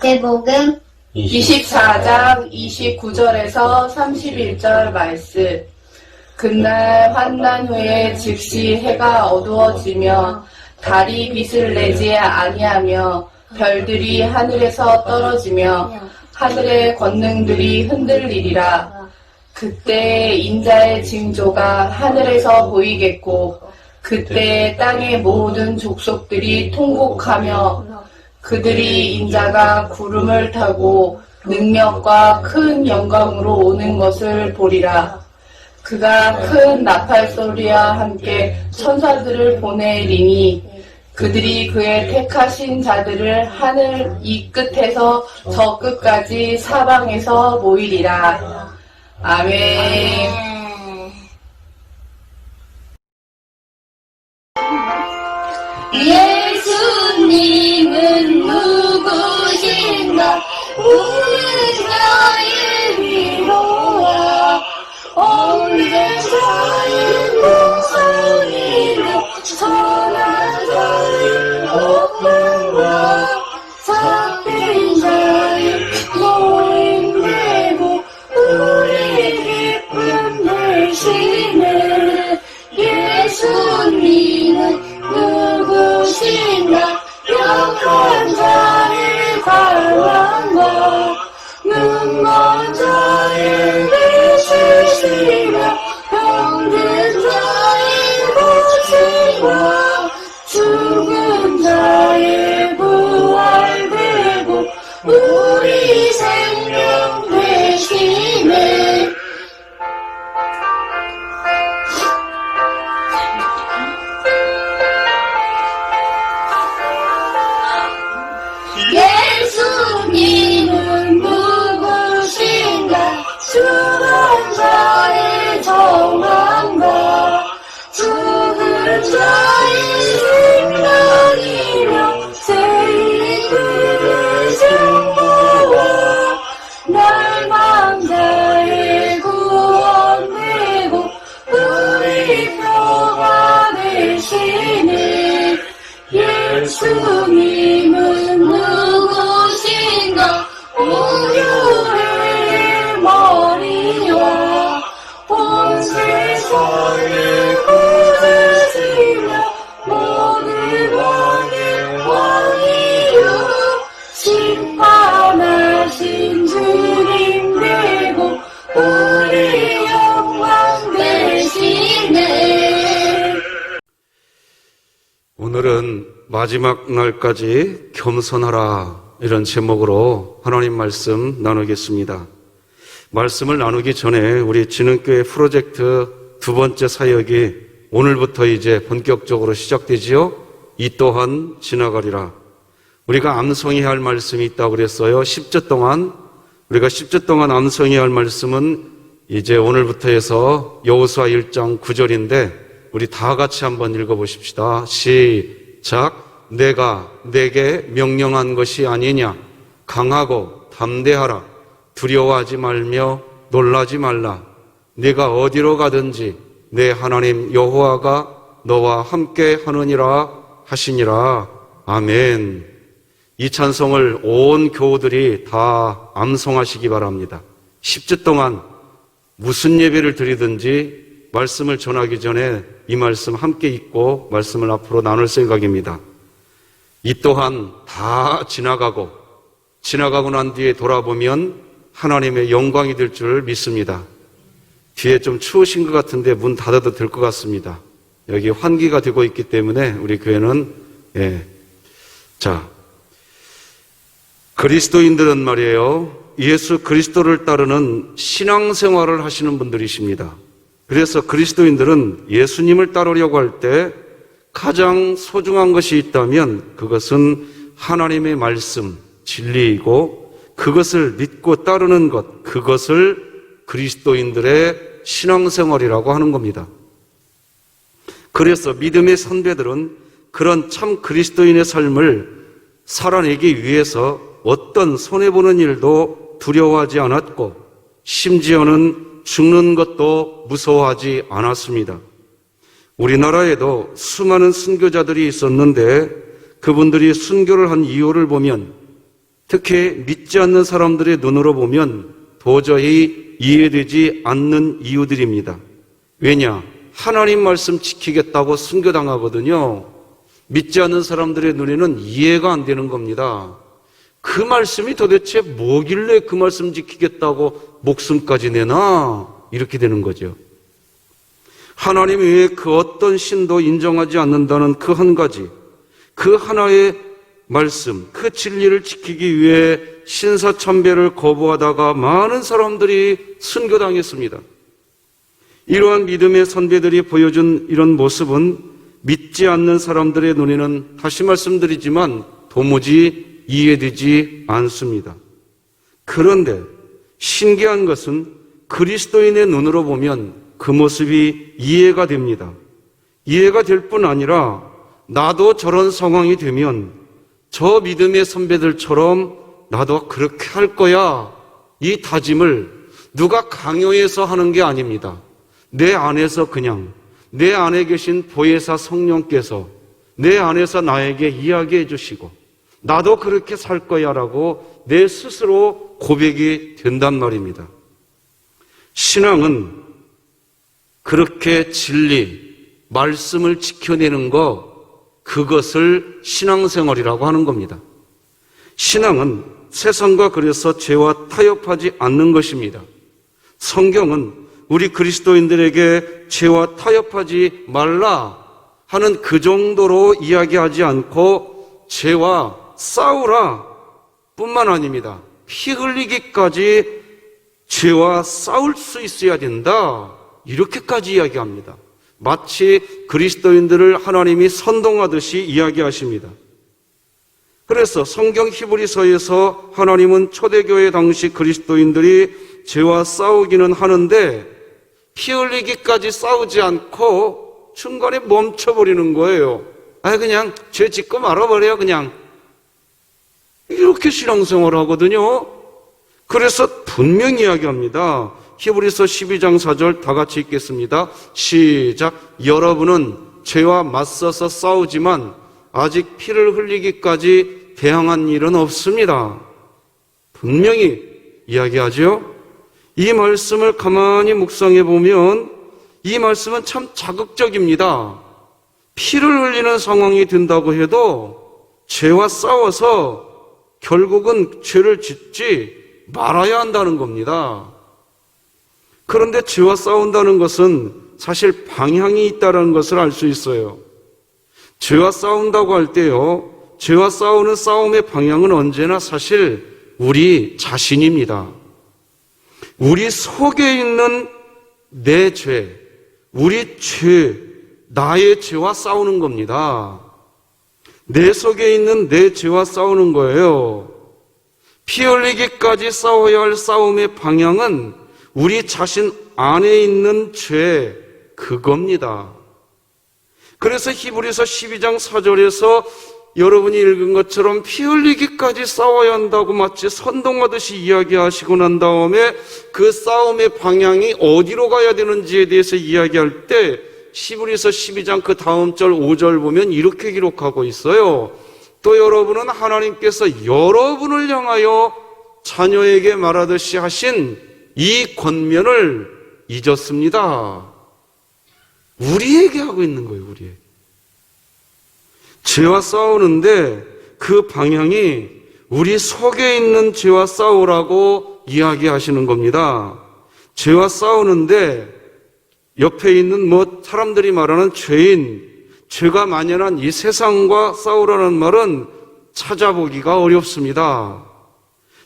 마태복음 24장 29절에서 31절 말씀. 그날 환난 후에 즉시 해가 어두워지며 달이 빛을 내지 아니하며 별들이 하늘에서 떨어지며 하늘의 권능들이 흔들리리라. 그때 인자의 징조가 하늘에서 보이겠고 그때 땅의 모든 족속들이 통곡하며 그들이 인자가 구름을 타고 능력과 큰 영광으로 오는 것을 보리라. 그가 큰 나팔 소리와 함께 천사들을 보내리니 그들이 그의 택하신 자들을 하늘 이 끝에서 저 끝까지 사방에서 모이리라. 아멘. 예수님은 누구신가? 우는 자의 위로와 옳은 자의 목소리로 선한 자의 목명과 잡힌 자의 노임 되고 우리 기쁨 되시네. 예수님은 누구신가? 약한 자의 갈망과 눈먼 자의 빛이시며 병든 자의 고치고 죽은 자의 부활되고 우리 생명 되시네. 예수님은 누구신가? 죽은 자의 정함과 죽은 자의 생명이며 죄인들의 증거와 날망자의 구원되고 우리 표가 되시네. 예수님은 누구신가? 우유의 머리와 온 세상을 구주시며 모든 왕의 왕이요 심판하신 주님 되고 우리 영광 되시네. 오늘은 마지막 날까지 겸손하라 이런 제목으로 하나님 말씀 나누겠습니다. 말씀을 나누기 전에 우리 진흥교회 프로젝트 두 번째 사역이 오늘부터 이제 본격적으로 시작되지요. 이 또한 지나가리라. 우리가 암송해야 할 말씀이 있다고 그랬어요. 10주 동안 우리가 10주 동안 암송해야 할 말씀은 이제 오늘부터 해서 여호수아 1장 9절인데 우리 다 같이 한번 읽어보십시다. 시작. 내가 내게 명령한 것이 아니냐. 강하고 담대하라. 두려워하지 말며 놀라지 말라. 네가 어디로 가든지 내 하나님 여호와가 너와 함께 하느니라 하시니라. 아멘. 이 찬송을 온 교우들이 다 암송하시기 바랍니다. 10주 동안 무슨 예배를 드리든지 말씀을 전하기 전에 이 말씀 함께 읽고 말씀을 앞으로 나눌 생각입니다. 이 또한 다 지나가고 난 뒤에 돌아보면 하나님의 영광이 될 줄 믿습니다. 뒤에 좀 추우신 것 같은데 문 닫아도 될 것 같습니다. 여기 환기가 되고 있기 때문에 우리 교회는 자, 그리스도인들은 말이에요. 예수 그리스도를 따르는 신앙생활을 하시는 분들이십니다. 그래서 그리스도인들은 예수님을 따르려고 할 때 가장 소중한 것이 있다면 그것은 하나님의 말씀, 진리이고 그것을 믿고 따르는 것, 그것을 그리스도인들의 신앙생활이라고 하는 겁니다. 그래서 믿음의 선배들은 그런 참 그리스도인의 삶을 살아내기 위해서 어떤 손해보는 일도 두려워하지 않았고 심지어는 죽는 것도 무서워하지 않았습니다. 우리나라에도 수많은 순교자들이 있었는데 그분들이 순교를 한 이유를 보면 특히 믿지 않는 사람들의 눈으로 보면 도저히 이해되지 않는 이유들입니다. 왜냐? 하나님 말씀 지키겠다고 순교당하거든요. 믿지 않는 사람들의 눈에는 이해가 안 되는 겁니다. 그 말씀이 도대체 뭐길래 그 말씀 지키겠다고 목숨까지 내나? 이렇게 되는 거죠. 하나님 외에 그 어떤 신도 인정하지 않는다는 그 한 가지, 그 하나의 말씀, 그 진리를 지키기 위해 신사참배를 거부하다가 많은 사람들이 순교당했습니다. 이러한 믿음의 선배들이 보여준 이런 모습은 믿지 않는 사람들의 눈에는 다시 말씀드리지만 도무지 이해되지 않습니다. 그런데 신기한 것은 그리스도인의 눈으로 보면 그 모습이 이해가 됩니다. 이해가 될 뿐 아니라 나도 저런 상황이 되면 저 믿음의 선배들처럼 나도 그렇게 할 거야. 이 다짐을 누가 강요해서 하는 게 아닙니다. 내 안에서 그냥 내 안에 계신 보혜사 성령께서 내 안에서 나에게 이야기해 주시고 나도 그렇게 살 거야 라고 내 스스로 고백이 된단 말입니다. 신앙은 그렇게 진리, 말씀을 지켜내는 그것을 신앙생활이라고 하는 겁니다. 신앙은 세상과 그래서 죄와 타협하지 않는 것입니다. 성경은 우리 그리스도인들에게 죄와 타협하지 말라 하는 그 정도로 이야기하지 않고 죄와 싸우라 뿐만 아닙니다. 피 흘리기까지 죄와 싸울 수 있어야 된다. 이렇게까지 이야기합니다. 마치 그리스도인들을 하나님이 선동하듯이 이야기하십니다. 그래서 성경 히브리서에서 하나님은 초대교회 당시 그리스도인들이 죄와 싸우기는 하는데 피 흘리기까지 싸우지 않고 중간에 멈춰버리는 거예요. 그냥 죄 짓고 말아버려요, 그냥. 이렇게 신앙생활을 하거든요. 그래서 분명히 이야기합니다. 히브리서 12장 4절 다 같이 읽겠습니다. 시작. 여러분은 죄와 맞서서 싸우지만 아직 피를 흘리기까지 대항한 일은 없습니다. 분명히 이야기하죠. 이 말씀을 가만히 묵상해 보면 이 말씀은 참 자극적입니다. 피를 흘리는 상황이 된다고 해도 죄와 싸워서 결국은 죄를 짓지 말아야 한다는 겁니다. 그런데 죄와 싸운다는 것은 사실 방향이 있다는 것을 알 수 있어요. 죄와 싸운다고 할 때요, 죄와 싸우는 싸움의 방향은 언제나 사실 우리 자신입니다. 우리 속에 있는 내 죄, 우리 죄, 나의 죄와 싸우는 겁니다. 내 속에 있는 내 죄와 싸우는 거예요. 피 흘리기까지 싸워야 할 싸움의 방향은 우리 자신 안에 있는 죄, 그겁니다. 그래서 히브리서 12장 4절에서 여러분이 읽은 것처럼 피 흘리기까지 싸워야 한다고 마치 선동하듯이 이야기하시고 난 다음에 그 싸움의 방향이 어디로 가야 되는지에 대해서 이야기할 때 히브리서 12장 그 다음 절 5절 보면 이렇게 기록하고 있어요. 또 여러분은 하나님께서 여러분을 향하여 자녀에게 말하듯이 하신 이 권면을 잊었습니다. 우리에게 하고 있는 거예요, 우리에게. 죄와 싸우는데 그 방향이 우리 속에 있는 죄와 싸우라고 이야기하시는 겁니다. 죄와 싸우는데 옆에 있는 사람들이 말하는 죄인, 죄가 만연한 이 세상과 싸우라는 말은 찾아보기가 어렵습니다.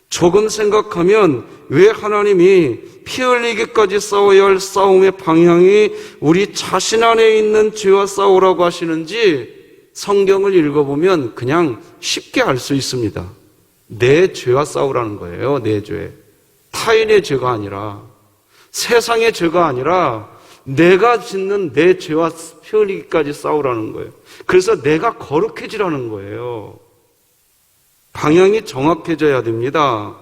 조금 생각하면 왜 하나님이 피 흘리기까지 싸워야 할 싸움의 방향이 우리 자신 안에 있는 죄와 싸우라고 하시는지 성경을 읽어보면 그냥 쉽게 알 수 있습니다. 내 죄와 싸우라는 거예요. 내 죄. 타인의 죄가 아니라, 세상의 죄가 아니라 내가 짓는 내 죄와 피 흘리기까지 싸우라는 거예요. 그래서 내가 거룩해지라는 거예요. 방향이 정확해져야 됩니다.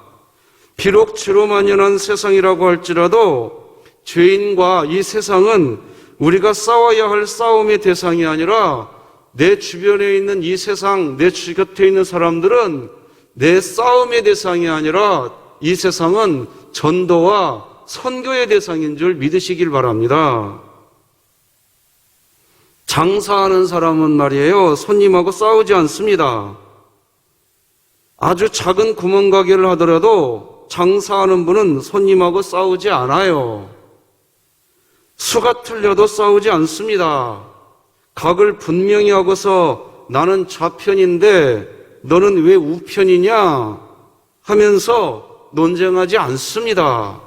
비록 죄로 만연한 세상이라고 할지라도 죄인과 이 세상은 우리가 싸워야 할 싸움의 대상이 아니라 내 주변에 있는 이 세상, 내 곁에 있는 사람들은 내 싸움의 대상이 아니라 이 세상은 전도와 선교의 대상인 줄 믿으시길 바랍니다. 장사하는 사람은 말이에요, 손님하고 싸우지 않습니다. 아주 작은 구멍가게를 하더라도 장사하는 분은 손님하고 싸우지 않아요. 수가 틀려도 싸우지 않습니다. 각을 분명히 하고서 나는 좌편인데 너는 왜 우편이냐 하면서 논쟁하지 않습니다.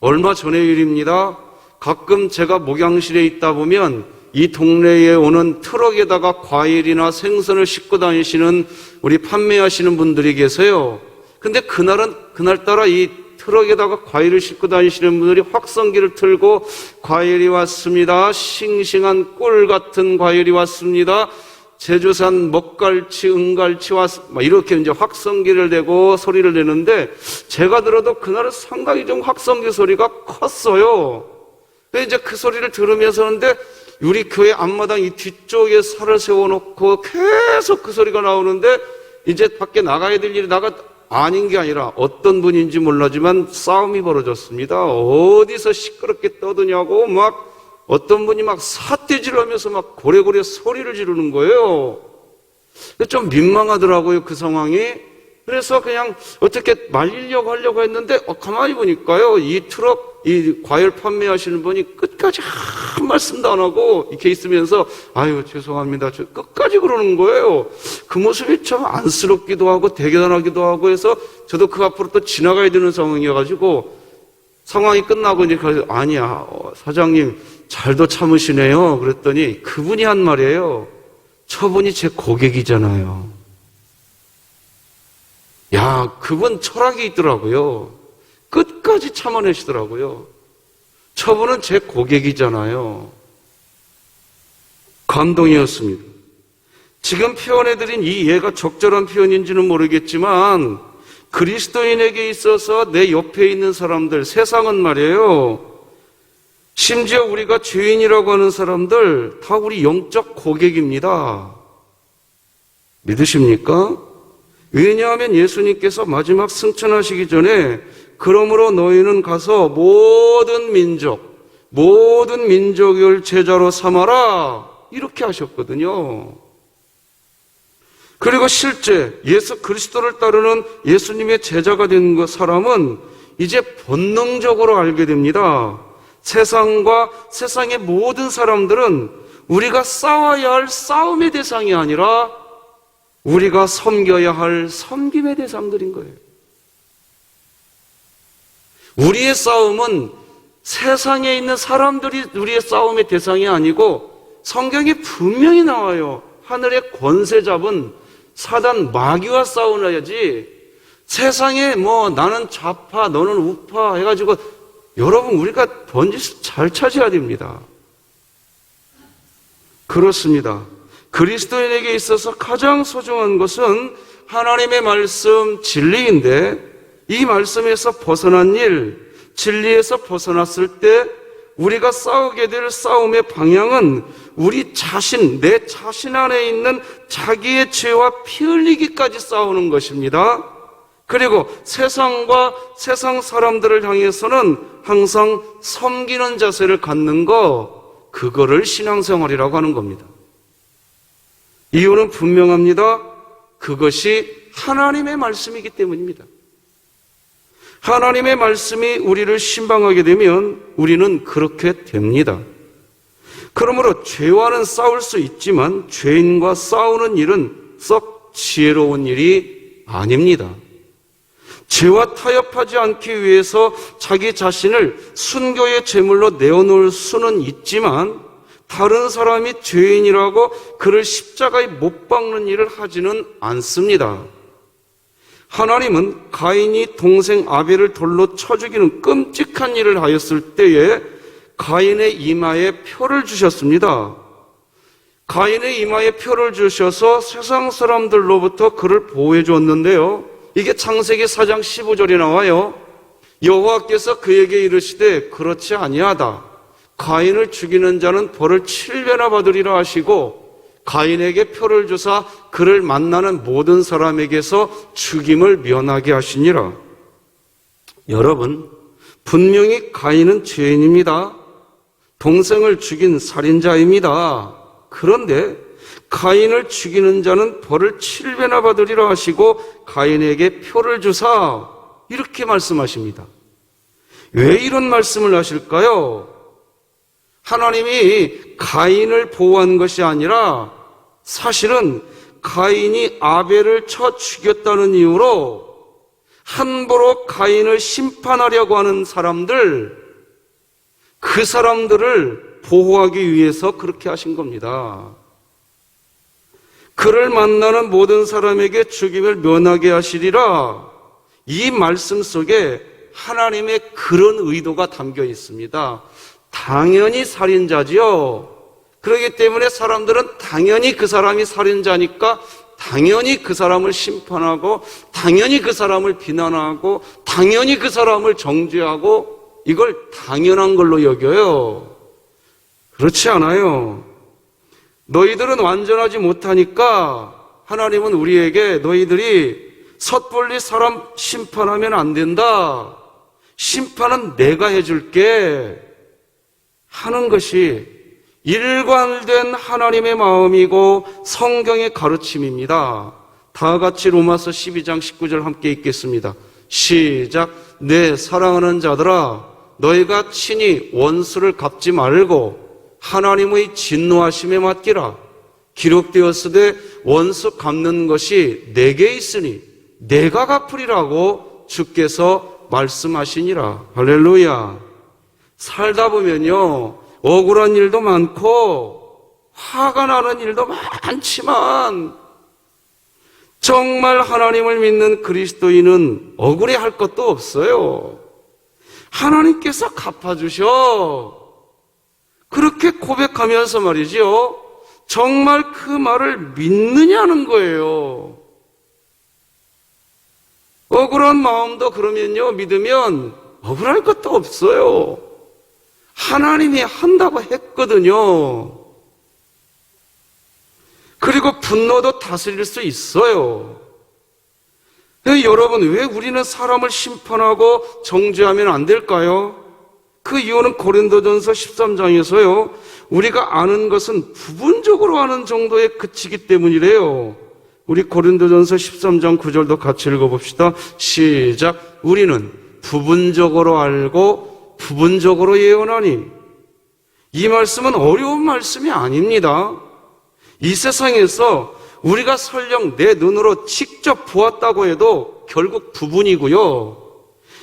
얼마 전의 일입니다. 가끔 제가 목양실에 있다 보면 이 동네에 오는 트럭에다가 과일이나 생선을 싣고 다니시는 우리 판매하시는 분들이 계세요. 근데 그날따라 이 트럭에다가 과일을 싣고 다니시는 분들이 확성기를 틀고 과일이 왔습니다. 싱싱한 꿀 같은 과일이 왔습니다. 제주산 먹갈치, 은갈치 왔습니다. 이렇게 이제 확성기를 내고 소리를 내는데 제가 들어도 그날은 상당히 좀 확성기 소리가 컸어요. 근데 이제 그 소리를 들으면서 하는데 우리 교회 앞마당 이 뒤쪽에 살을 세워놓고 계속 그 소리가 나오는데 이제 밖에 나가야 될 일이 아닌 게 아니라 어떤 분인지 몰라지만 싸움이 벌어졌습니다. 어디서 시끄럽게 떠드냐고 막 어떤 분이 막 삿대질을 하면서 막 고래고래 소리를 지르는 거예요. 좀 민망하더라고요, 그 상황이. 그래서 그냥 어떻게 말리려고 하려고 했는데 가만히 보니까요, 이 과일 판매하시는 분이 끝까지 한 말씀도 안 하고 이렇게 있으면서 아유 죄송합니다 끝까지 그러는 거예요. 그 모습이 참 안쓰럽기도 하고 대견하기도 하고 해서 저도 그 앞으로 또 지나가야 되는 상황이어가지고 상황이 끝나고 이제 아니야 사장님 잘도 참으시네요 그랬더니 그분이 한 말이에요. 저분이 제 고객이잖아요. 야, 그분 철학이 있더라고요. 끝까지 참아내시더라고요. 저분은 제 고객이잖아요. 감동이었습니다. 지금 표현해드린 이 예가 적절한 표현인지는 모르겠지만 그리스도인에게 있어서 내 옆에 있는 사람들, 세상은 말이에요. 심지어 우리가 죄인이라고 하는 사람들 다 우리 영적 고객입니다. 믿으십니까? 왜냐하면 예수님께서 마지막 승천하시기 전에 그러므로 너희는 가서 모든 민족을 제자로 삼아라 이렇게 하셨거든요. 그리고 실제 예수 그리스도를 따르는 예수님의 제자가 된 사람은 이제 본능적으로 알게 됩니다. 세상과 세상의 모든 사람들은 우리가 싸워야 할 싸움의 대상이 아니라 우리가 섬겨야 할 섬김의 대상들인 거예요. 우리의 싸움은 세상에 있는 사람들이 우리의 싸움의 대상이 아니고 성경에 분명히 나와요. 하늘의 권세 잡은 사단 마귀와 싸우려야지 세상에 나는 좌파 너는 우파 해가지고 여러분 우리가 번지수 잘 차지해야 됩니다. 그렇습니다. 그리스도인에게 있어서 가장 소중한 것은 하나님의 말씀 진리인데 이 말씀에서 벗어난 일, 진리에서 벗어났을 때 우리가 싸우게 될 싸움의 방향은 우리 자신, 내 자신 안에 있는 자기의 죄와 피 흘리기까지 싸우는 것입니다. 그리고 세상과 세상 사람들을 향해서는 항상 섬기는 자세를 갖는 그거를 신앙생활이라고 하는 겁니다. 이유는 분명합니다. 그것이 하나님의 말씀이기 때문입니다. 하나님의 말씀이 우리를 신방하게 되면 우리는 그렇게 됩니다. 그러므로 죄와는 싸울 수 있지만 죄인과 싸우는 일은 썩 지혜로운 일이 아닙니다. 죄와 타협하지 않기 위해서 자기 자신을 순교의 제물로 내어놓을 수는 있지만 다른 사람이 죄인이라고 그를 십자가에 못 박는 일을 하지는 않습니다. 하나님은 가인이 동생 아벨을 돌로 쳐 죽이는 끔찍한 일을 하였을 때에 가인의 이마에 표를 주셨습니다. 가인의 이마에 표를 주셔서 세상 사람들로부터 그를 보호해 주었는데요. 이게 창세기 4장 15절에 나와요. 여호와께서 그에게 이르시되 그렇지 아니하다. 가인을 죽이는 자는 벌을 7배나 받으리라 하시고 가인에게 표를 주사 그를 만나는 모든 사람에게서 죽임을 면하게 하시니라. 여러분, 분명히 가인은 죄인입니다. 동생을 죽인 살인자입니다. 그런데 가인을 죽이는 자는 벌을 7배나 받으리라 하시고 가인에게 표를 주사 이렇게 말씀하십니다. 왜 이런 말씀을 하실까요? 하나님이 가인을 보호한 것이 아니라 사실은 가인이 아벨을 쳐 죽였다는 이유로 함부로 가인을 심판하려고 하는 사람들, 그 사람들을 보호하기 위해서 그렇게 하신 겁니다. 그를 만나는 모든 사람에게 죽임을 면하게 하시리라. 이 말씀 속에 하나님의 그런 의도가 담겨 있습니다. 당연히 살인자지요. 그렇기 때문에 사람들은 당연히 그 사람이 살인자니까 당연히 그 사람을 심판하고 당연히 그 사람을 비난하고 당연히 그 사람을 정죄하고 이걸 당연한 걸로 여겨요. 그렇지 않아요. 너희들은 완전하지 못하니까 하나님은 우리에게 너희들이 섣불리 사람 심판하면 안 된다. 심판은 내가 해줄게 하는 것이 일관된 하나님의 마음이고 성경의 가르침입니다. 다 같이 로마서 12장 19절 함께 읽겠습니다. 시작. 내 사랑하는 자들아, 너희가 친히 원수를 갚지 말고 하나님의 진노하심에 맡기라. 기록되었으되 원수 갚는 것이 내게 있으니 내가 갚으리라고 주께서 말씀하시니라. 할렐루야. 살다 보면요, 억울한 일도 많고 화가 나는 일도 많지만 정말 하나님을 믿는 그리스도인은 억울해할 것도 없어요. 하나님께서 갚아주셔. 그렇게 고백하면서 말이죠, 정말 그 말을 믿느냐는 거예요. 억울한 마음도 그러면요, 믿으면 억울할 것도 없어요. 하나님이 한다고 했거든요. 그리고 분노도 다스릴 수 있어요. 여러분, 왜 우리는 사람을 심판하고 정죄하면 안 될까요? 그 이유는 고린도전서 13장에서요, 우리가 아는 것은 부분적으로 아는 정도에 그치기 때문이래요. 우리 고린도전서 13장 9절도 같이 읽어봅시다. 시작. 우리는 부분적으로 알고 부분적으로 예언하니. 이 말씀은 어려운 말씀이 아닙니다. 이 세상에서 우리가 설령 내 눈으로 직접 보았다고 해도 결국 부분이고요.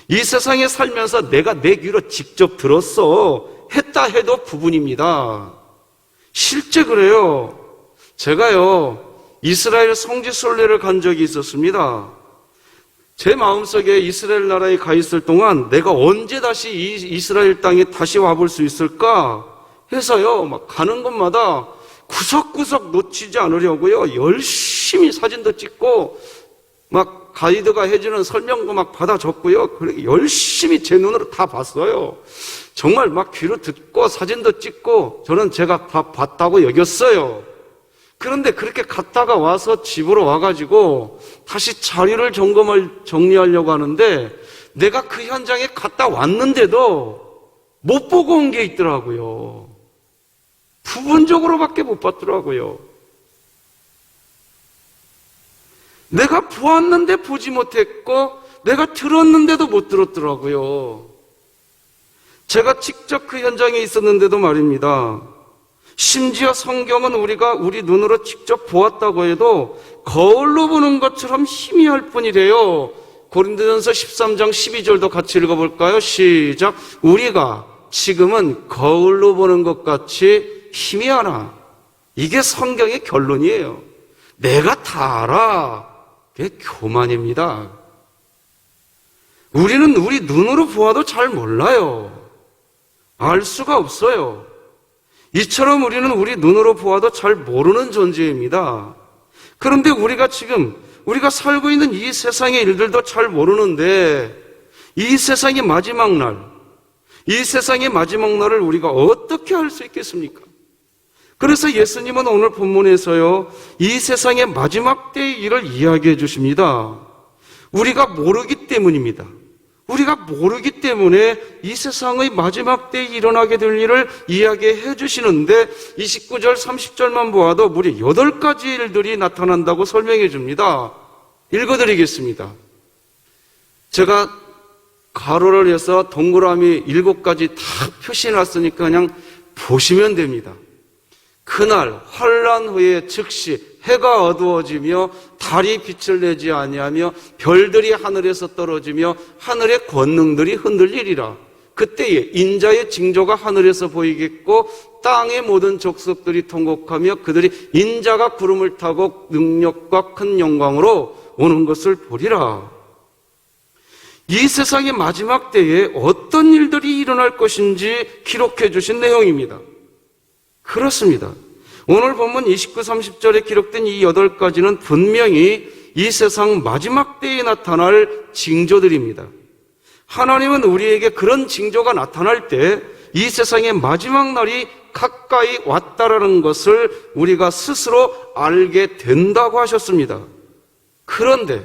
이 세상에 살면서 내가 내 귀로 직접 들었어 했다 해도 부분입니다. 실제 그래요. 제가요, 이스라엘 성지 순례를 간 적이 있었습니다. 제 마음속에 이스라엘 나라에 가 있을 동안 내가 언제 다시 이 이스라엘 땅에 다시 와볼 수 있을까 해서요, 막 가는 곳마다 구석구석 놓치지 않으려고요, 열심히 사진도 찍고 막 가이드가 해주는 설명도 막 받아 적고요, 그렇게 열심히 제 눈으로 다 봤어요. 정말 막 귀로 듣고 사진도 찍고 저는 제가 다 봤다고 여겼어요. 그런데 그렇게 갔다가 와서 집으로 와가지고 다시 자료를 정리하려고 하는데 내가 그 현장에 갔다 왔는데도 못 보고 온 게 있더라고요. 부분적으로밖에 못 봤더라고요. 내가 보았는데 보지 못했고 내가 들었는데도 못 들었더라고요. 제가 직접 그 현장에 있었는데도 말입니다. 심지어 성경은 우리가 우리 눈으로 직접 보았다고 해도 거울로 보는 것처럼 희미할 뿐이래요. 고린도전서 13장 12절도 같이 읽어볼까요? 시작. 우리가 지금은 거울로 보는 것 같이 희미하나. 이게 성경의 결론이에요. 내가 다 알아. 그게 교만입니다. 우리는 우리 눈으로 보아도 잘 몰라요. 알 수가 없어요. 이처럼 우리는 우리 눈으로 보아도 잘 모르는 존재입니다. 그런데 우리가 살고 있는 이 세상의 일들도 잘 모르는데 이 세상의 마지막 날, 이 세상의 마지막 날을 우리가 어떻게 알 수 있겠습니까? 그래서 예수님은 오늘 본문에서요, 이 세상의 마지막 때의 일을 이야기해 주십니다. 우리가 모르기 때문입니다. 우리가 모르기 때문에 이 세상의 마지막 때에 일어나게 될 일을 이야기해 주시는데 29절 30절만 보아도 무려 8가지 일들이 나타난다고 설명해 줍니다. 읽어드리겠습니다. 제가 가로를 해서 동그라미 7가지 다 표시해 놨으니까 그냥 보시면 됩니다. 그날 환란 후에 즉시 해가 어두워지며 달이 빛을 내지 아니하며 별들이 하늘에서 떨어지며 하늘의 권능들이 흔들리리라. 그때에 인자의 징조가 하늘에서 보이겠고 땅의 모든 족속들이 통곡하며 그들이 인자가 구름을 타고 능력과 큰 영광으로 오는 것을 보리라. 이 세상의 마지막 때에 어떤 일들이 일어날 것인지 기록해 주신 내용입니다. 그렇습니다. 오늘 본문 29, 30절에 기록된 이 8가지는 분명히 이 세상 마지막 때에 나타날 징조들입니다. 하나님은 우리에게 그런 징조가 나타날 때 이 세상의 마지막 날이 가까이 왔다라는 것을 우리가 스스로 알게 된다고 하셨습니다. 그런데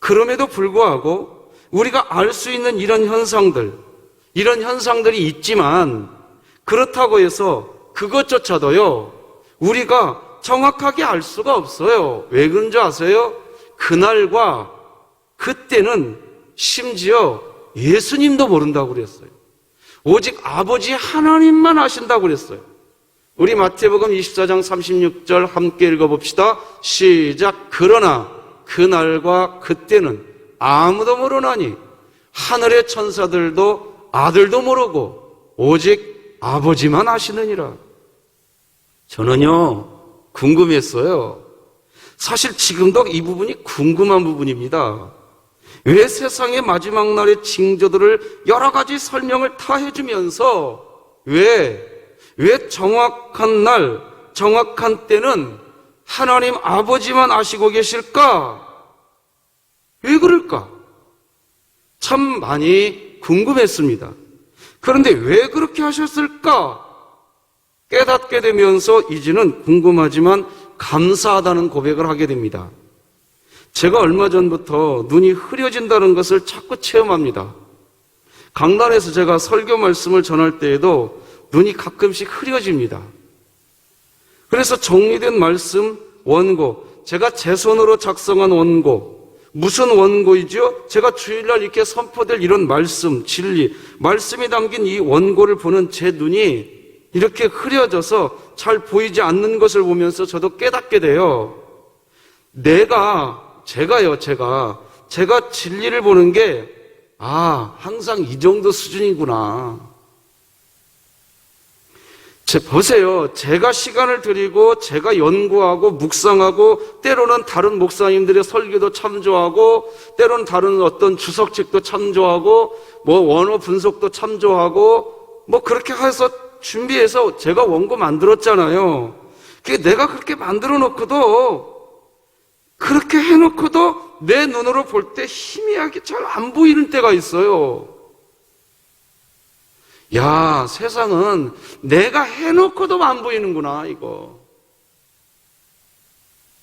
그럼에도 불구하고 우리가 알 수 있는 이런 현상들이 있지만 그렇다고 해서 그것조차도요, 우리가 정확하게 알 수가 없어요. 왜 그런지 아세요? 그날과 그때는 심지어 예수님도 모른다고 그랬어요. 오직 아버지 하나님만 아신다고 그랬어요. 우리 마태복음 24장 36절 함께 읽어봅시다. 시작. 그러나 그날과 그때는 아무도 모르나니 하늘의 천사들도 아들도 모르고 오직 아버지만 아시느니라. 저는요, 궁금했어요. 사실 지금도 이 부분이 궁금한 부분입니다. 왜 세상의 마지막 날의 징조들을 여러 가지 설명을 다 해주면서 왜 정확한 날, 정확한 때는 하나님 아버지만 아시고 계실까? 왜 그럴까? 참 많이 궁금했습니다. 그런데 왜 그렇게 하셨을까? 깨닫게 되면서 이제는 궁금하지만 감사하다는 고백을 하게 됩니다. 제가 얼마 전부터 눈이 흐려진다는 것을 자꾸 체험합니다. 강단에서 제가 설교 말씀을 전할 때에도 눈이 가끔씩 흐려집니다. 그래서 정리된 말씀, 원고, 제가 제 손으로 작성한 원고, 무슨 원고이죠? 제가 주일날 이렇게 선포될 이런 말씀, 진리, 말씀이 담긴 이 원고를 보는 제 눈이 이렇게 흐려져서 잘 보이지 않는 것을 보면서 저도 깨닫게 돼요. 제가 진리를 보는 게, 항상 이 정도 수준이구나. 보세요. 제가 시간을 들이고, 제가 연구하고, 묵상하고, 때로는 다른 목사님들의 설교도 참조하고, 때로는 다른 어떤 주석책도 참조하고, 원어 분석도 참조하고, 그렇게 해서 준비해서 제가 원고 만들었잖아요. 내가 그렇게 만들어 놓고도, 그렇게 해놓고도 내 눈으로 볼 때 희미하게 잘 안 보이는 때가 있어요. 야, 세상은 내가 해놓고도 안 보이는구나, 이거.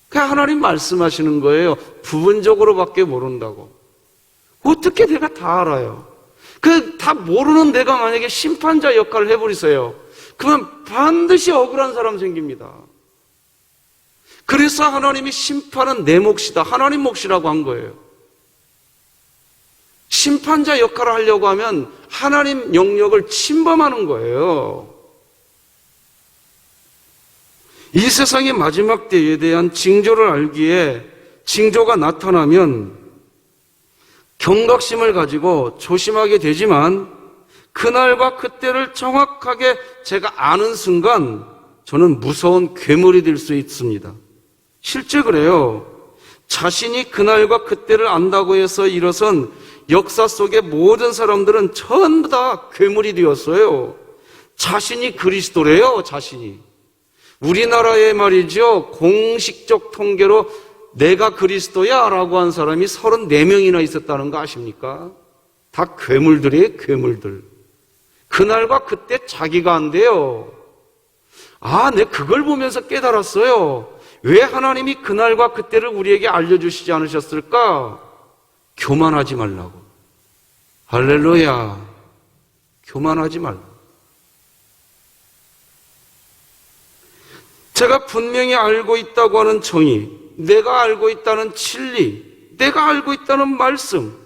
그냥 하나님 말씀하시는 거예요. 부분적으로밖에 모른다고. 어떻게 내가 다 알아요? 다 모르는 내가 만약에 심판자 역할을 해버리세요. 그러면 반드시 억울한 사람 생깁니다. 그래서 하나님이 심판은 내 몫이다. 하나님 몫이라고 한 거예요. 심판자 역할을 하려고 하면 하나님 영역을 침범하는 거예요. 이 세상의 마지막 때에 대한 징조를 알기에 징조가 나타나면 경각심을 가지고 조심하게 되지만 그날과 그때를 정확하게 제가 아는 순간 저는 무서운 괴물이 될 수 있습니다. 실제 그래요. 자신이 그날과 그때를 안다고 해서 일어선 역사 속의 모든 사람들은 전부 다 괴물이 되었어요. 자신이 그리스도래요, 자신이. 우리나라에 말이죠, 공식적 통계로 내가 그리스도야 라고 한 사람이 34명이나 있었다는 거 아십니까? 다 괴물들이에요, 괴물들. 그날과 그때 자기가 안 돼요. 내 그걸 보면서 깨달았어요. 왜 하나님이 그날과 그때를 우리에게 알려주시지 않으셨을까? 교만하지 말라고. 할렐루야. 교만하지 말라고. 제가 분명히 알고 있다고 하는 정의, 내가 알고 있다는 진리, 내가 알고 있다는 말씀,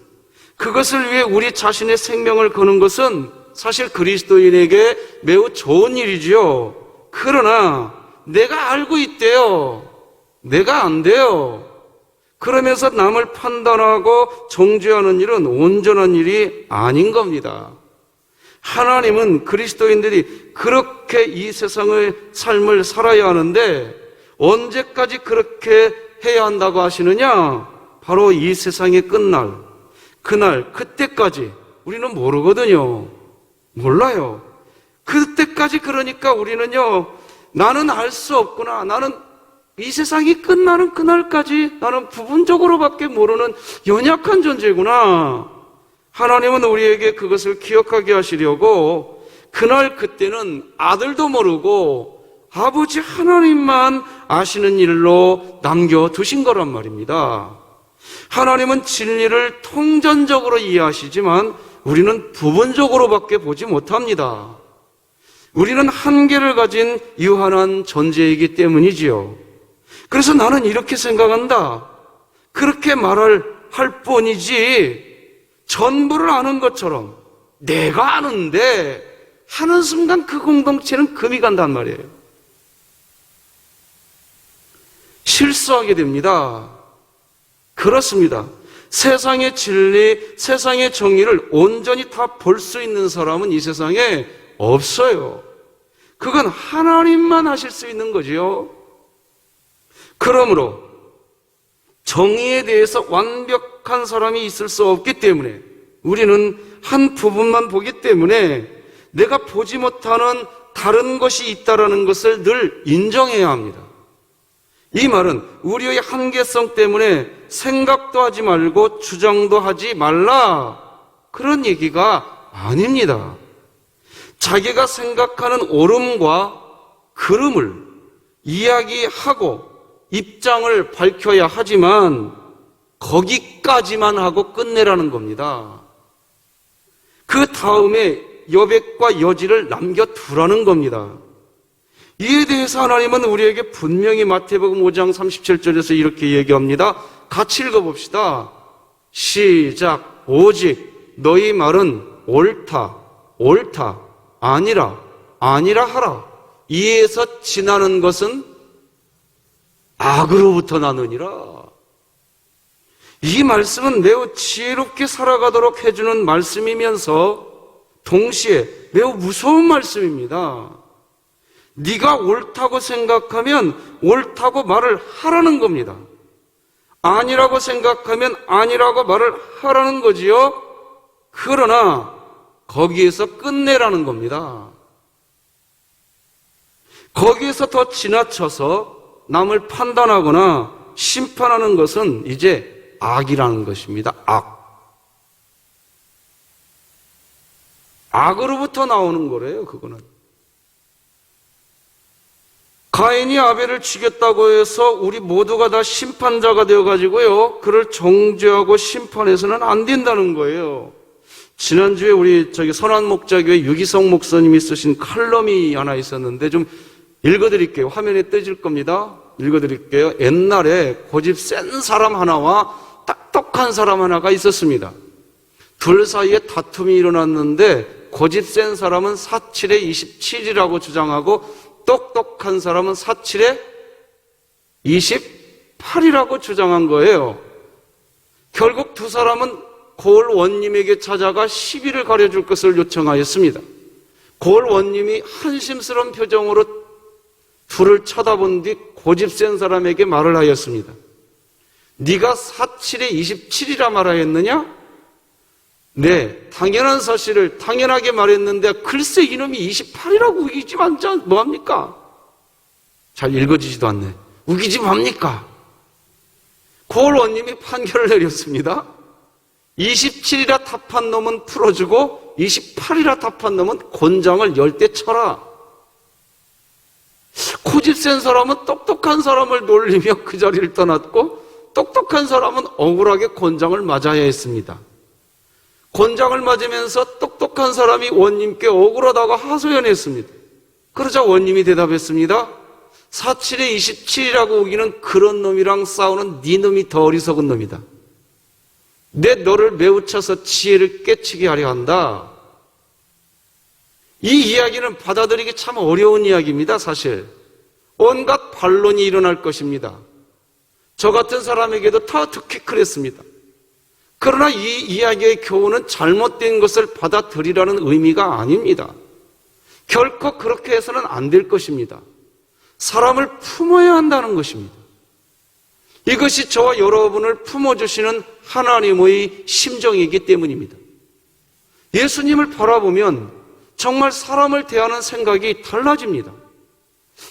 그것을 위해 우리 자신의 생명을 거는 것은 사실 그리스도인에게 매우 좋은 일이지요. 그러나 내가 알고 있대요. 내가 안 돼요. 그러면서 남을 판단하고 정죄하는 일은 온전한 일이 아닌 겁니다. 하나님은 그리스도인들이 그렇게 이 세상의 삶을 살아야 하는데 언제까지 그렇게 해야 한다고 하시느냐? 바로 이 세상의 끝날, 그날, 그때까지 우리는 모르거든요. 몰라요. 그때까지 그러니까 우리는요, 나는 알 수 없구나. 나는 이 세상이 끝나는 그날까지 나는 부분적으로밖에 모르는 연약한 존재구나. 하나님은 우리에게 그것을 기억하게 하시려고 그날 그때는 아들도 모르고 아버지 하나님만 아시는 일로 남겨두신 거란 말입니다. 하나님은 진리를 통전적으로 이해하시지만 우리는 부분적으로밖에 보지 못합니다. 우리는 한계를 가진 유한한 존재이기 때문이지요. 그래서 나는 이렇게 생각한다. 그렇게 할 뿐이지 전부를 아는 것처럼 내가 아는데 하는 순간 그 공동체는 금이 간단 말이에요. 실수하게 됩니다. 그렇습니다. 세상의 진리, 세상의 정의를 온전히 다 볼 수 있는 사람은 이 세상에 없어요. 그건 하나님만 하실 수 있는 거지요. 그러므로 정의에 대해서 완벽한 사람이 있을 수 없기 때문에 우리는 한 부분만 보기 때문에 내가 보지 못하는 다른 것이 있다는 것을 늘 인정해야 합니다. 이 말은 우리의 한계성 때문에 생각도 하지 말고 주장도 하지 말라, 그런 얘기가 아닙니다. 자기가 생각하는 옳음과 그름을 이야기하고 입장을 밝혀야 하지만 거기까지만 하고 끝내라는 겁니다. 그 다음에 여백과 여지를 남겨두라는 겁니다. 이에 대해서 하나님은 우리에게 분명히 마태복음 5장 37절에서 이렇게 얘기합니다. 같이 읽어봅시다. 시작. 오직 너희 말은 옳다, 옳다, 아니라, 아니라 하라. 이에서 지나는 것은 악으로부터 나느니라. 이 말씀은 매우 지혜롭게 살아가도록 해주는 말씀이면서 동시에 매우 무서운 말씀입니다. 네가 옳다고 생각하면 옳다고 말을 하라는 겁니다. 아니라고 생각하면 아니라고 말을 하라는 거지요. 그러나 거기에서 끝내라는 겁니다. 거기에서 더 지나쳐서 남을 판단하거나 심판하는 것은 이제 악이라는 것입니다. 악으로부터 나오는 거래요, 그거는. 가인이 아벨을 죽였다고 해서 우리 모두가 다 심판자가 되어가지고요, 그를 정죄하고 심판해서는 안 된다는 거예요. 지난주에 우리 선한목자교회 유기성 목사님이 쓰신 칼럼이 하나 있었는데 좀 읽어드릴게요. 화면에 떠질 겁니다. 읽어드릴게요. 옛날에 고집 센 사람 하나와 똑똑한 사람 하나가 있었습니다. 둘 사이에 다툼이 일어났는데 고집 센 사람은 4-7에 27이라고 주장하고 똑똑한 사람은 4-7에 28이라고 주장한 거예요. 결국 두 사람은 고을 원님에게 찾아가 시비를 가려줄 것을 요청하였습니다. 고을 원님이 한심스러운 표정으로 둘을 쳐다본 뒤 고집 센 사람에게 말을 하였습니다. 네가 4-7에 27이라 말하였느냐? 네, 당연한 사실을 당연하게 말했는데 글쎄 이놈이 28이라고 우기지 않자 뭐합니까? 잘 읽어지지도 않네. 우기지 맙니까? 고을 원님이 판결을 내렸습니다. 27이라 답한 놈은 풀어주고 28이라 답한 놈은 곤장을 10대 쳐라. 고집 센 사람은 똑똑한 사람을 놀리며 그 자리를 떠났고, 똑똑한 사람은 억울하게 곤장을 맞아야 했습니다. 곤장을 맞으면서 똑똑한 사람이 원님께 억울하다고 하소연했습니다. 그러자 원님이 대답했습니다. 47에 27이라고 우기는 그런 놈이랑 싸우는 네 놈이 더 어리석은 놈이다. 내 너를 매우 쳐서 지혜를 깨치게 하려 한다. 이 이야기는 받아들이기 참 어려운 이야기입니다. 사실 온갖 반론이 일어날 것입니다. 저 같은 사람에게도 다 듣기 그랬습니다. 그러나 이 이야기의 교훈은 잘못된 것을 받아들이라는 의미가 아닙니다. 결코 그렇게 해서는 안 될 것입니다. 사람을 품어야 한다는 것입니다. 이것이 저와 여러분을 품어주시는 하나님의 심정이기 때문입니다. 예수님을 바라보면 정말 사람을 대하는 생각이 달라집니다.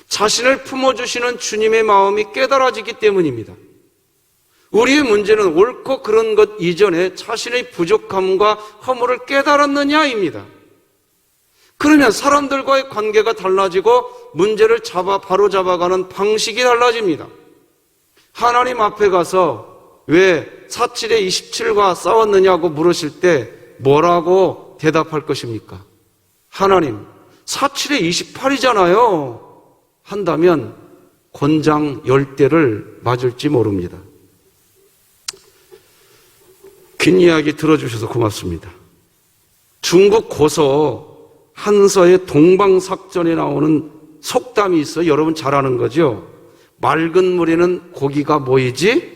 자신을 품어주시는 주님의 마음이 깨달아지기 때문입니다. 우리의 문제는 옳고 그른 것 이전에 자신의 부족함과 허물을 깨달았느냐입니다. 그러면 사람들과의 관계가 달라지고 문제를 바로잡아가는 방식이 달라집니다. 하나님 앞에 가서 왜 47에 27과 싸웠느냐고 물으실 때 뭐라고 대답할 것입니까? 하나님, 47에 28이잖아요. 한다면 곤장 10대를 맞을지 모릅니다. 긴 이야기 들어주셔서 고맙습니다. 중국 고서 한서의 동방삭전에 나오는 속담이 있어요. 여러분 잘 아는 거죠? 맑은 물에는 고기가 모이지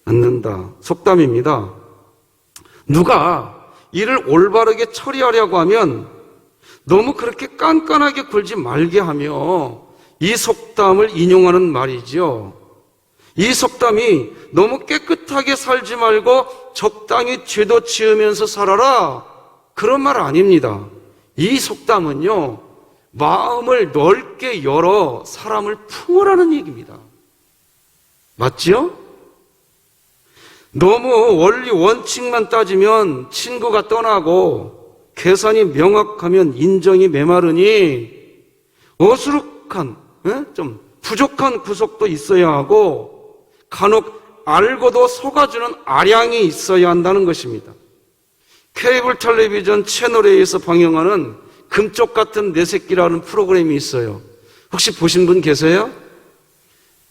않는다. 속담입니다. 누가 이를 올바르게 처리하려고 하면 너무 그렇게 깐깐하게 굴지 말게 하며 이 속담을 인용하는 말이죠. 이 속담이 너무 깨끗하게 살지 말고 적당히 죄도 지으면서 살아라, 그런 말 아닙니다. 이 속담은요, 마음을 넓게 열어 사람을 품으라는 얘기입니다. 맞죠? 너무 원리 원칙만 따지면 친구가 떠나고 계산이 명확하면 인정이 메마르니 어수룩한, 좀 부족한 구석도 있어야 하고 간혹 알고도 속아주는 아량이 있어야 한다는 것입니다. 케이블 텔레비전 채널A에서 방영하는 금쪽 같은 내 새끼라는 프로그램이 있어요. 혹시 보신 분 계세요?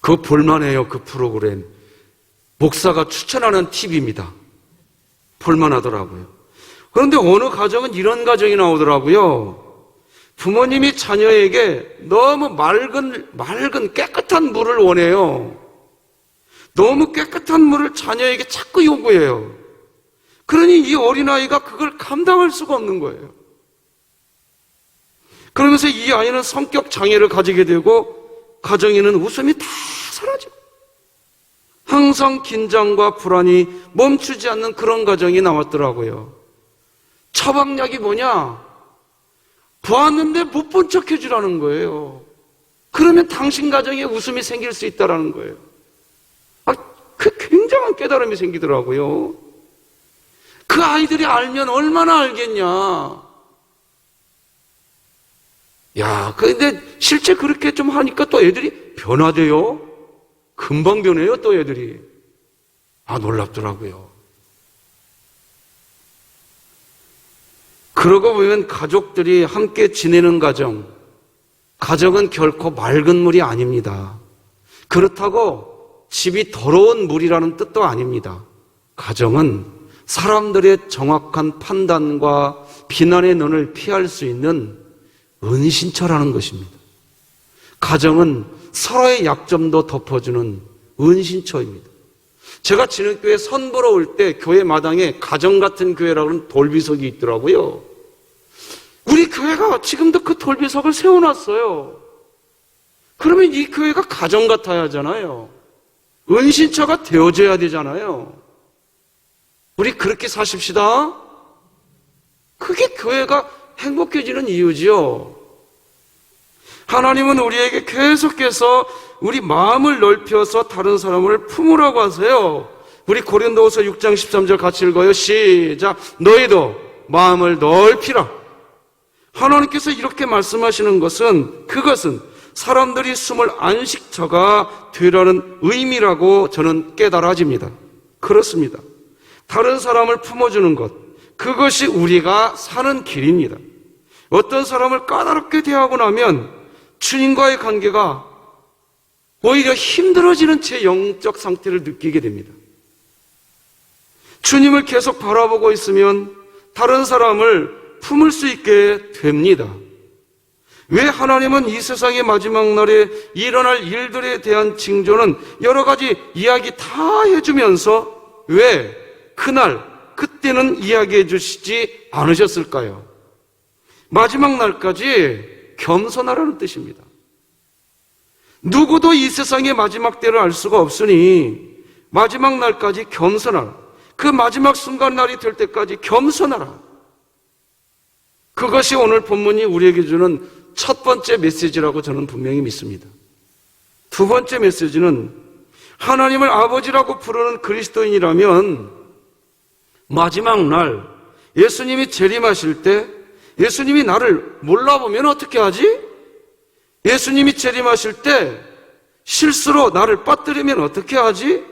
그거 볼만해요. 그 프로그램. 목사가 추천하는 TV입니다. 볼만하더라고요. 그런데 어느 가정은 이런 가정이 나오더라고요. 부모님이 자녀에게 너무 맑은 깨끗한 물을 원해요. 너무 깨끗한 물을 자녀에게 자꾸 요구해요. 그러니 이 어린아이가 그걸 감당할 수가 없는 거예요. 그러면서 이 아이는 성격 장애를 가지게 되고 가정에는 웃음이 다 사라지고 항상 긴장과 불안이 멈추지 않는 그런 가정이 나왔더라고요. 처방약이 뭐냐? 보았는데 못 본 척 해주라는 거예요. 그러면 당신 가정에 웃음이 생길 수 있다는 거예요. 그 굉장한 깨달음이 생기더라고요. 그 아이들이 알면 얼마나 알겠냐. 야, 근데 실제 그렇게 좀 하니까 또 애들이 변화돼요. 금방 변해요, 또 애들이. 놀랍더라고요. 그러고 보면 가족들이 함께 지내는 가정은 결코 맑은 물이 아닙니다. 그렇다고 집이 더러운 물이라는 뜻도 아닙니다. 가정은 사람들의 정확한 판단과 비난의 눈을 피할 수 있는 은신처라는 것입니다. 가정은 서로의 약점도 덮어주는 은신처입니다. 제가 진흥교회 선보러 올 때 교회 마당에 가정 같은 교회라고 하는 돌비석이 있더라고요. 우리 교회가 지금도 그 돌비석을 세워놨어요. 그러면 이 교회가 가정 같아야 하잖아요. 은신처가 되어줘야 되잖아요. 우리 그렇게 사십시다. 그게 교회가 행복해지는 이유지요. 하나님은 우리에게 계속해서 우리 마음을 넓혀서 다른 사람을 품으라고 하세요. 우리 고린도후서 6장 13절 같이 읽어요. 시작. 너희도 마음을 넓히라. 하나님께서 이렇게 말씀하시는 것은 그것은 사람들이 숨을 안식처가 되라는 의미라고 저는 깨달아집니다. 그렇습니다. 다른 사람을 품어주는 것, 그것이 우리가 사는 길입니다. 어떤 사람을 까다롭게 대하고 나면 주님과의 관계가 오히려 힘들어지는 제 영적 상태를 느끼게 됩니다. 주님을 계속 바라보고 있으면 다른 사람을 품을 수 있게 됩니다. 왜 하나님은 이 세상의 마지막 날에 일어날 일들에 대한 징조는 여러 가지 이야기 다 해주면서 왜 그날, 그때는 이야기해 주시지 않으셨을까요? 마지막 날까지 겸손하라는 뜻입니다. 누구도 이 세상의 마지막 때를 알 수가 없으니 마지막 날까지 겸손하라. 그 마지막 순간 날이 될 때까지 겸손하라. 그것이 오늘 본문이 우리에게 주는 첫 번째 메시지라고 저는 분명히 믿습니다. 두 번째 메시지는 하나님을 아버지라고 부르는 그리스도인이라면 마지막 날 예수님이 재림하실 때 예수님이 나를 몰라보면 어떻게 하지? 예수님이 재림하실 때 실수로 나를 빠뜨리면 어떻게 하지?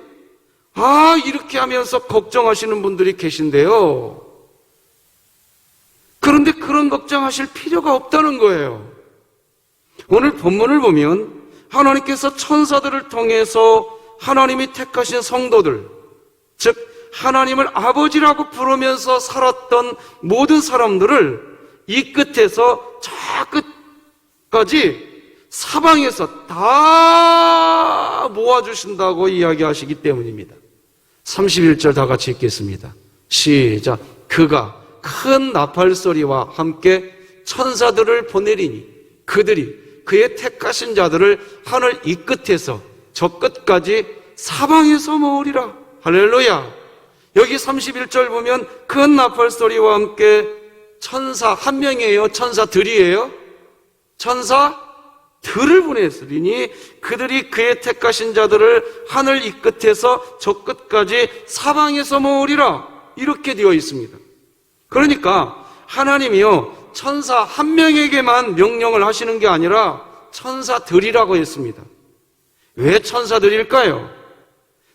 이렇게 하면서 걱정하시는 분들이 계신데요. 그런데 그런 걱정하실 필요가 없다는 거예요. 오늘 본문을 보면 하나님께서 천사들을 통해서 하나님이 택하신 성도들, 즉 하나님을 아버지라고 부르면서 살았던 모든 사람들을 이 끝에서 저 끝까지 사방에서 다 모아주신다고 이야기하시기 때문입니다. 31절 다 같이 읽겠습니다. 시작. 그가 큰 나팔소리와 함께 천사들을 보내리니 그들이 그의 택하신 자들을 하늘 이 끝에서 저 끝까지 사방에서 모으리라. 할렐루야. 여기 31절 보면 큰 나팔소리와 함께 천사 한 명이에요? 천사들이에요? 천사들을 보냈으리니 그들이 그의 택하신 자들을 하늘 이 끝에서 저 끝까지 사방에서 모으리라. 이렇게 되어 있습니다. 그러니까 하나님이요 천사 한 명에게만 명령을 하시는 게 아니라 천사들이라고 했습니다. 왜 천사들일까요?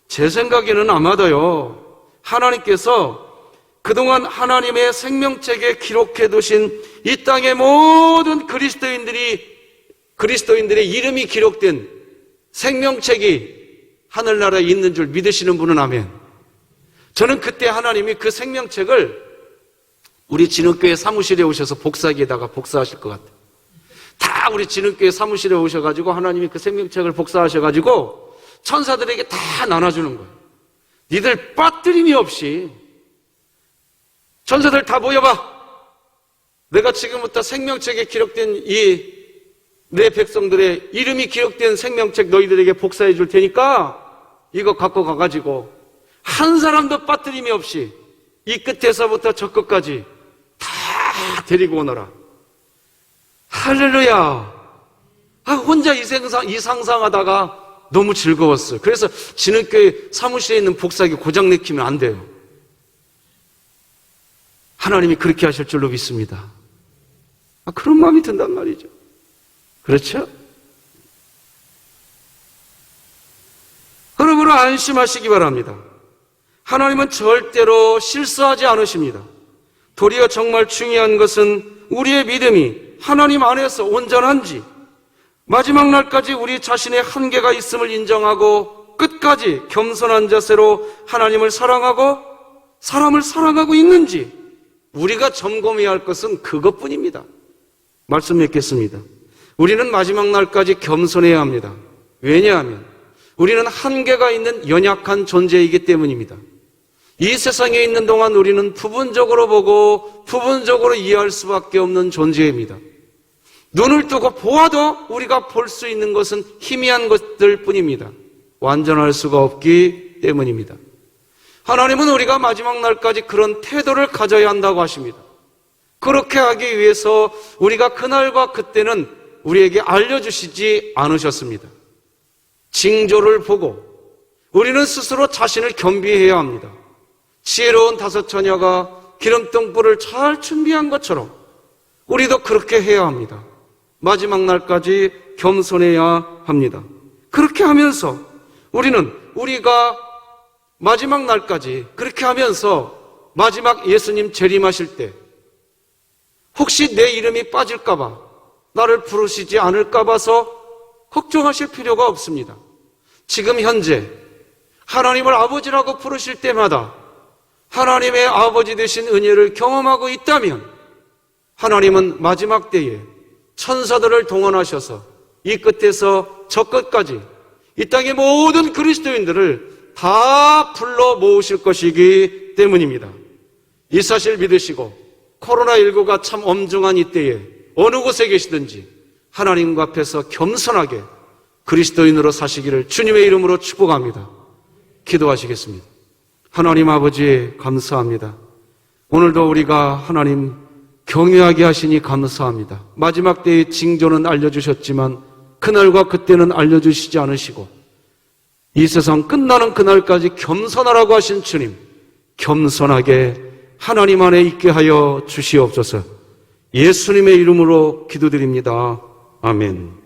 제 생각에는 아마도요 하나님께서 그동안 하나님의 생명책에 기록해 두신 이 땅의 모든 그리스도인들의 이름이 기록된 생명책이 하늘나라에 있는 줄 믿으시는 분은 아멘. 저는 그때 하나님이 그 생명책을 우리 진흥교회 사무실에 오셔서 복사기에다가 복사하실 것 같아요. 다 우리 진흥교회 사무실에 오셔가지고 하나님이 그 생명책을 복사하셔가지고 천사들에게 다 나눠주는 거예요. 니들 빠뜨림이 없이 천사들 다 모여봐. 내가 지금부터 생명책에 기록된 이 내 백성들의 이름이 기록된 생명책 너희들에게 복사해 줄 테니까 이거 갖고 가가지고 한 사람도 빠뜨림이 없이 이 끝에서부터 저 끝까지 다 데리고 오너라. 할렐루야. 혼자 이 상상하다가 너무 즐거웠어요. 그래서 진흥교회 사무실에 있는 복사기 고장 내키면 안 돼요. 하나님이 그렇게 하실 줄로 믿습니다. 그런 마음이 든단 말이죠. 그렇죠? 그러므로 안심하시기 바랍니다. 하나님은 절대로 실수하지 않으십니다. 도리어 정말 중요한 것은 우리의 믿음이 하나님 안에서 온전한지, 마지막 날까지 우리 자신의 한계가 있음을 인정하고 끝까지 겸손한 자세로 하나님을 사랑하고 사람을 사랑하고 있는지 우리가 점검해야 할 것은 그것뿐입니다. 말씀 맺겠습니다. 우리는 마지막 날까지 겸손해야 합니다. 왜냐하면 우리는 한계가 있는 연약한 존재이기 때문입니다. 이 세상에 있는 동안 우리는 부분적으로 보고 부분적으로 이해할 수밖에 없는 존재입니다. 눈을 뜨고 보아도 우리가 볼 수 있는 것은 희미한 것들 뿐입니다. 완전할 수가 없기 때문입니다. 하나님은 우리가 마지막 날까지 그런 태도를 가져야 한다고 하십니다. 그렇게 하기 위해서 우리가 그날과 그때는 우리에게 알려주시지 않으셨습니다. 징조를 보고 우리는 스스로 자신을 겸비해야 합니다. 지혜로운 다섯 처녀가 기름등불을 잘 준비한 것처럼 우리도 그렇게 해야 합니다. 마지막 날까지 겸손해야 합니다. 그렇게 하면서 우리는 우리가 마지막 날까지 그렇게 하면서 마지막 예수님 재림하실 때 혹시 내 이름이 빠질까봐, 나를 부르시지 않을까봐서 걱정하실 필요가 없습니다. 지금 현재 하나님을 아버지라고 부르실 때마다 하나님의 아버지 되신 은혜를 경험하고 있다면 하나님은 마지막 때에 천사들을 동원하셔서 이 끝에서 저 끝까지 이 땅의 모든 그리스도인들을 다 불러 모으실 것이기 때문입니다. 이 사실 믿으시고 코로나19가 참 엄중한 이때에 어느 곳에 계시든지 하나님 앞에서 겸손하게 그리스도인으로 사시기를 주님의 이름으로 축복합니다. 기도하시겠습니다. 하나님 아버지 감사합니다. 오늘도 우리가 하나님 경외하게 하시니 감사합니다. 마지막 때의 징조는 알려주셨지만 그날과 그때는 알려주시지 않으시고 이 세상 끝나는 그날까지 겸손하라고 하신 주님, 겸손하게 하나님 안에 있게 하여 주시옵소서. 예수님의 이름으로 기도드립니다. 아멘.